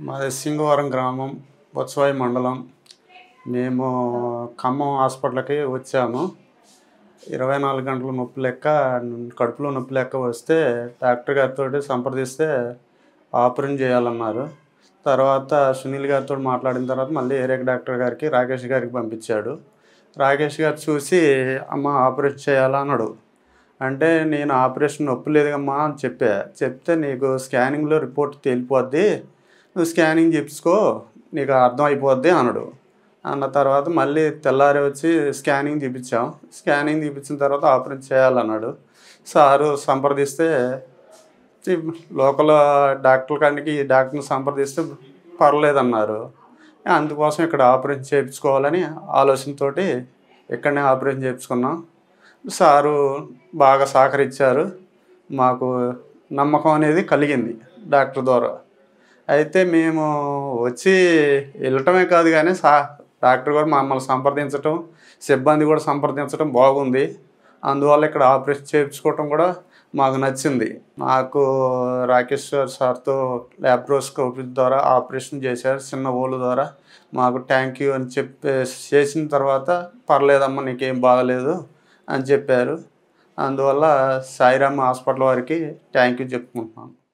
మాది సింగవరం గ్రామం, బొత్సవాయి మండలం. మేము ఖమ్మం హాస్పిటల్‌కి వచ్చాము. 24 గంటల నొప్పి లెక్క, కడుపులో నొప్పి లెక్క వస్తే డాక్టర్ గారితోటి సంప్రదిస్తే ఆపరేషన్ చేయాలన్నారు. తర్వాత సునీల్ గారితోటి మాట్లాడిన తర్వాత మళ్ళీ ఏరియా డాక్టర్ గారికి, రాకేష్ గారికి పంపించాడు. రాకేష్ గారు చూసి, "అమ్మ ఆపరేషన్ చేయాలా?" అన్నాడు. అంటే నేను ఆపరేషన్ నొప్పి లేదమ్మా అని చెప్పా. చెప్తే, "నీకు స్కానింగ్‌లో రిపోర్ట్ తేలిపోద్ది. నువ్వు స్కానింగ్ చేపించుకో, నీకు అర్థమైపోద్ది" అన్నాడు. అన్న తర్వాత మళ్ళీ తెల్లారి వచ్చి స్కానింగ్ తీపిచ్చాం. స్కానింగ్ తీపిచ్చిన తర్వాత ఆపరేషన్ చేయాలన్నాడు. సారు సంప్రదిస్తే లోకల్ డాక్టర్ కాడికి ఈ డాక్టర్ని సంప్రదిస్తే పర్లేదన్నారు. అందుకోసం ఇక్కడ ఆపరేషన్ చేయించుకోవాలని ఆలోచనతోటి ఇక్కడనే ఆపరేషన్ చేయించుకున్నాం. సారు బాగా సహకరించారు. మాకు నమ్మకం అనేది కలిగింది డాక్టర్ ద్వారా. అయితే మేము వచ్చి వెళ్ళటమే కాదు కానీ డాక్టర్ గారు మమ్మల్ని సంప్రదించటం, సిబ్బంది కూడా సంప్రదించడం బాగుంది. అందువల్ల ఇక్కడ ఆపరేషన్ చేయించుకోవటం కూడా మాకు నచ్చింది. నాకు రాకేష్ సార్‌తో లాప్రోస్కోపీ ద్వారా ఆపరేషన్ చేశారు. చిన్న హోల్ ద్వారా. మాకు థ్యాంక్ యూ అని చేసిన తర్వాత, "పర్లేదమ్మా, నీకేం బాగాలేదు" అని చెప్పారు. అందువల్ల సాయిరామ్ హాస్పిటల్ వారికి థ్యాంక్ యూ చెప్పుకుంటున్నాను.